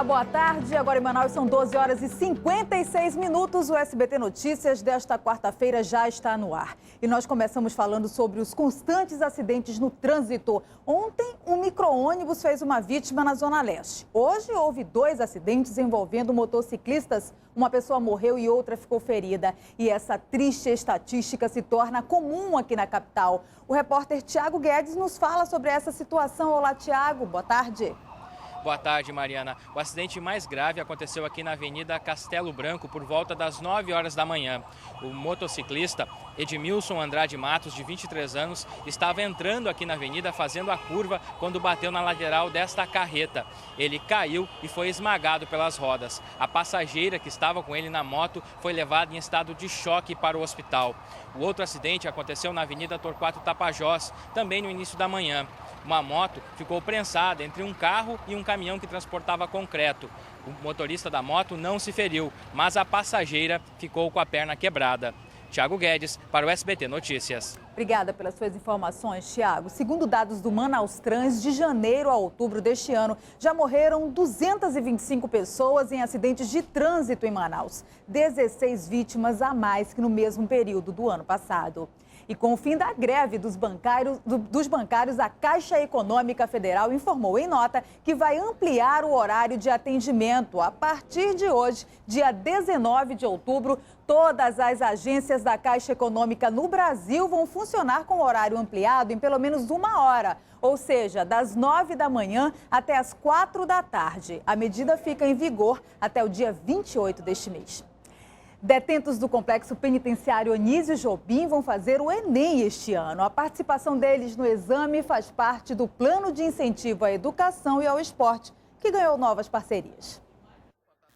Olá, boa tarde. Agora em Manaus são 12 horas e 56 minutos. O SBT Notícias desta quarta-feira já está no ar. E nós começamos falando sobre os constantes acidentes no trânsito. Ontem, um micro-ônibus fez uma vítima na Zona Leste. Hoje, houve 2 acidentes envolvendo motociclistas. Uma pessoa morreu e outra ficou ferida. E essa triste estatística se torna comum aqui na capital. O repórter Tiago Guedes nos fala sobre essa situação. Olá, Tiago. Boa tarde. Boa tarde, Mariana. O acidente mais grave aconteceu aqui na Avenida Castelo Branco por volta das 9 horas da manhã. O motociclista Edmilson Andrade Matos, de 23 anos, estava entrando aqui na avenida fazendo a curva quando bateu na lateral desta carreta. Ele caiu e foi esmagado pelas rodas. A passageira que estava com ele na moto foi levada em estado de choque para o hospital. O outro acidente aconteceu na Avenida Torquato Tapajós, também no início da manhã. Uma moto ficou prensada entre um carro e um caminhão que transportava concreto. O motorista da moto não se feriu, mas a passageira ficou com a perna quebrada. Tiago Guedes, para o SBT Notícias. Obrigada pelas suas informações, Tiago. Segundo dados do Manaus Trans, de janeiro a outubro deste ano, já morreram 225 pessoas em acidentes de trânsito em Manaus. 16 vítimas a mais que no mesmo período do ano passado. E com o fim da greve dos bancários, a Caixa Econômica Federal informou em nota que vai ampliar o horário de atendimento. A partir de hoje, dia 19 de outubro, todas as agências da Caixa Econômica no Brasil vão funcionar com horário ampliado em pelo menos 1 hora. Ou seja, das 9 da manhã até as 4 da tarde. A medida fica em vigor até o dia 28 deste mês. Detentos do Complexo Penitenciário Anísio Jobim vão fazer o Enem este ano. A participação deles no exame faz parte do Plano de Incentivo à Educação e ao Esporte, que ganhou novas parcerias.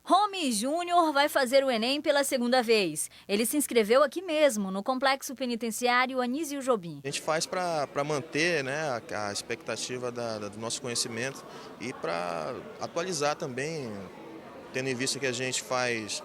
Romy Júnior vai fazer o Enem pela segunda vez. Ele se inscreveu aqui mesmo, no Complexo Penitenciário Anísio Jobim. A gente faz para manter, né, a expectativa do nosso conhecimento e para atualizar também, tendo em vista que a gente faz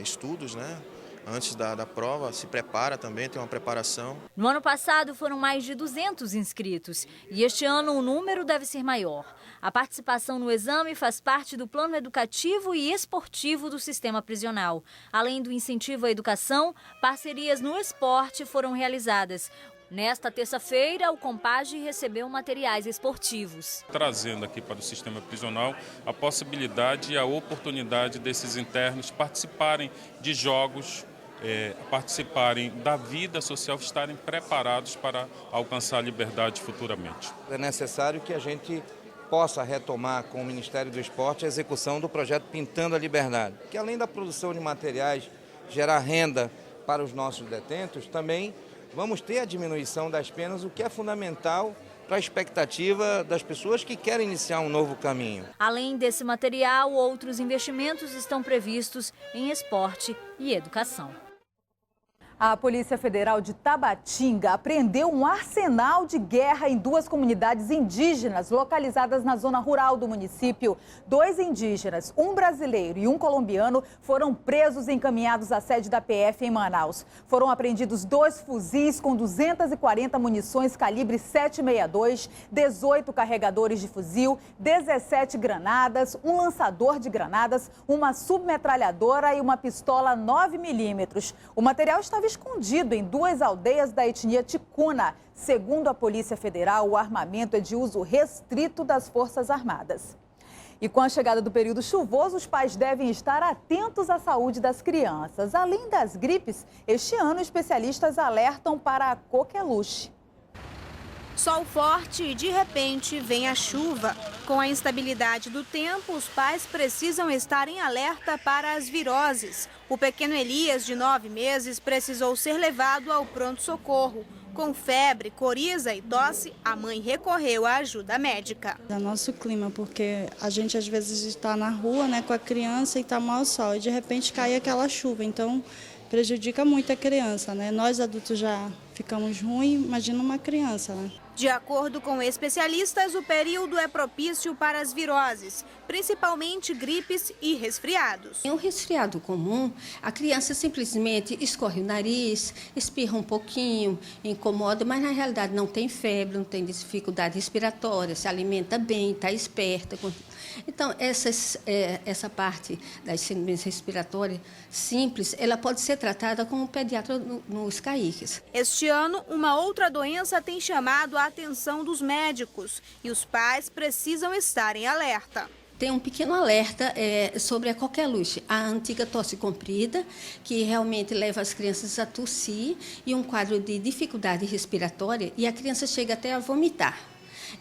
estudos, né? Antes da prova, se prepara também, tem uma preparação. No ano passado foram mais de 200 inscritos e este ano o número deve ser maior. A participação no exame faz parte do plano educativo e esportivo do sistema prisional. Além do incentivo à educação, parcerias no esporte foram realizadas. Nesta terça-feira, o Compage recebeu materiais esportivos. Trazendo aqui para o sistema prisional a possibilidade e a oportunidade desses internos participarem de jogos, participarem da vida social, estarem preparados para alcançar a liberdade futuramente. É necessário que a gente possa retomar com o Ministério do Esporte a execução do projeto Pintando a Liberdade, que além da produção de materiais, gerar renda para os nossos detentos, também vamos ter a diminuição das penas, o que é fundamental para a expectativa das pessoas que querem iniciar um novo caminho. Além desse material, outros investimentos estão previstos em esporte e educação. A Polícia Federal de Tabatinga apreendeu um arsenal de guerra em 2 comunidades indígenas localizadas na zona rural do município. 2 indígenas, um brasileiro e um colombiano, foram presos e encaminhados à sede da PF em Manaus. Foram apreendidos 2 fuzis com 240 munições calibre 7,62, 18 carregadores de fuzil, 17 granadas, um lançador de granadas, uma submetralhadora e uma pistola 9mm. O material estava escondido em 2 aldeias da etnia ticuna. Segundo a Polícia Federal, o armamento é de uso restrito das Forças Armadas. E com a chegada do período chuvoso, os pais devem estar atentos à saúde das crianças. Além das gripes, este ano especialistas alertam para a coqueluche. Sol forte e de repente vem a chuva. Com a instabilidade do tempo, os pais precisam estar em alerta para as viroses. O pequeno Elias, de 9 meses, precisou ser levado ao pronto-socorro. Com febre, coriza e tosse, a mãe recorreu à ajuda médica. É nosso clima, porque a gente às vezes está na rua, né, com a criança e está mau sol e de repente cai aquela chuva, então prejudica muito a criança, né? Nós adultos já ficamos ruins, imagina uma criança, né? De acordo com especialistas, o período é propício para as viroses, principalmente gripes e resfriados. Em um resfriado comum, a criança simplesmente escorre o nariz, espirra um pouquinho, incomoda, mas na realidade não tem febre, não tem dificuldade respiratória, se alimenta bem, está esperta. Então, essa parte da insuficiência respiratória simples, ela pode ser tratada com um pediatra nos CAICs. Este ano, uma outra doença tem chamado a atenção dos médicos e os pais precisam estar em alerta. Tem um pequeno alerta sobre a coqueluche, a antiga tosse comprida, que realmente leva as crianças a tossir e um quadro de dificuldade respiratória e a criança chega até a vomitar.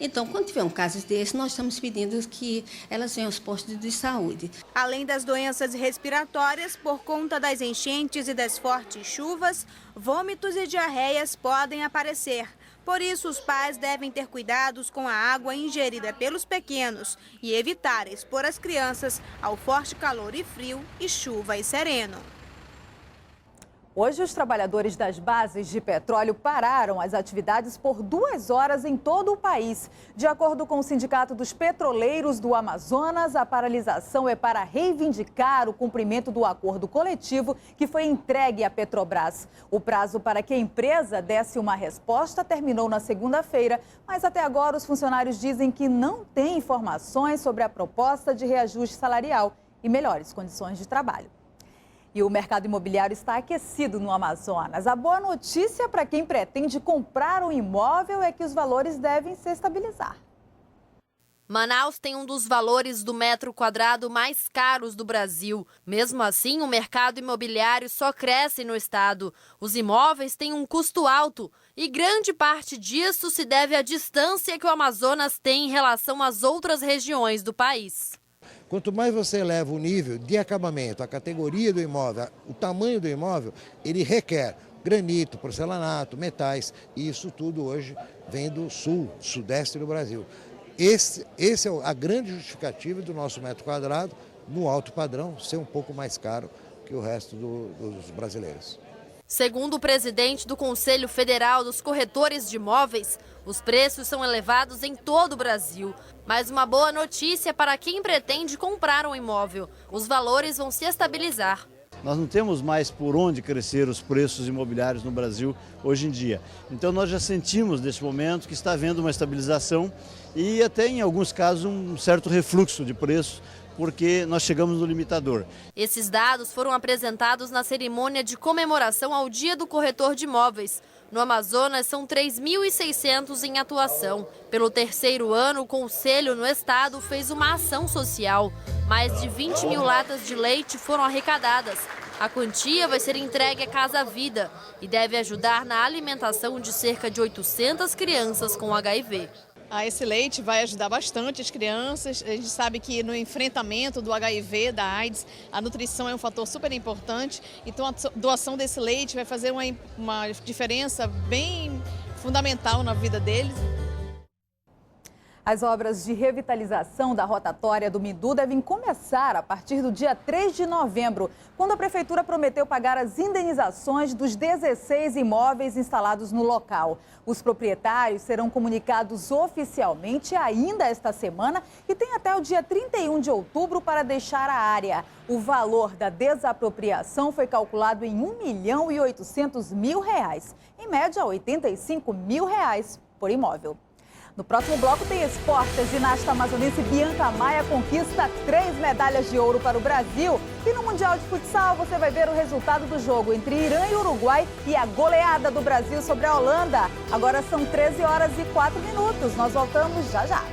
Então, quando tiver um caso desse, nós estamos pedindo que elas venham aos postos de saúde. Além das doenças respiratórias, por conta das enchentes e das fortes chuvas, vômitos e diarreias podem aparecer. Por isso, os pais devem ter cuidados com a água ingerida pelos pequenos e evitar expor as crianças ao forte calor e frio e chuva e sereno. Hoje, os trabalhadores das bases de petróleo pararam as atividades por 2 horas em todo o país. De acordo com o Sindicato dos Petroleiros do Amazonas, a paralisação é para reivindicar o cumprimento do acordo coletivo que foi entregue à Petrobras. O prazo para que a empresa desse uma resposta terminou na segunda-feira, mas até agora os funcionários dizem que não têm informações sobre a proposta de reajuste salarial e melhores condições de trabalho. E o mercado imobiliário está aquecido no Amazonas. A boa notícia para quem pretende comprar um imóvel é que os valores devem se estabilizar. Manaus tem um dos valores do metro quadrado mais caros do Brasil. Mesmo assim, o mercado imobiliário só cresce no estado. Os imóveis têm um custo alto e grande parte disso se deve à distância que o Amazonas tem em relação às outras regiões do país. Quanto mais você eleva o nível de acabamento, a categoria do imóvel, o tamanho do imóvel, ele requer granito, porcelanato, metais, e isso tudo hoje vem do sul, sudeste do Brasil. Esse é a grande justificativa do nosso metro quadrado, no alto padrão, ser um pouco mais caro que o resto dos brasileiros. Segundo o presidente do Conselho Federal dos Corretores de Imóveis, os preços são elevados em todo o Brasil. Mas uma boa notícia para quem pretende comprar um imóvel: os valores vão se estabilizar. Nós não temos mais por onde crescer os preços imobiliários no Brasil hoje em dia. Então nós já sentimos nesse momento que está havendo uma estabilização e até em alguns casos um certo refluxo de preço, porque nós chegamos no limitador. Esses dados foram apresentados na cerimônia de comemoração ao Dia do Corretor de Imóveis. No Amazonas, são 3.600 em atuação. Pelo terceiro ano, o Conselho no estado fez uma ação social. Mais de 20 mil latas de leite foram arrecadadas. A quantia vai ser entregue à Casa Vida e deve ajudar na alimentação de cerca de 800 crianças com HIV. Esse leite vai ajudar bastante as crianças. A gente sabe que no enfrentamento do HIV, da AIDS, a nutrição é um fator super importante. Então a doação desse leite vai fazer uma diferença bem fundamental na vida deles. As obras de revitalização da rotatória do Mindu devem começar a partir do dia 3 de novembro, quando a Prefeitura prometeu pagar as indenizações dos 16 imóveis instalados no local. Os proprietários serão comunicados oficialmente ainda esta semana e têm até o dia 31 de outubro para deixar a área. O valor da desapropriação foi calculado em R$1.800.000, em média R$ 85.000 por imóvel. No próximo bloco tem esporte. A ginasta amazonense Bianca Maia conquista 3 medalhas de ouro para o Brasil. E no Mundial de Futsal você vai ver o resultado do jogo entre Irã e Uruguai e a goleada do Brasil sobre a Holanda. Agora são 13h04. Nós voltamos já já.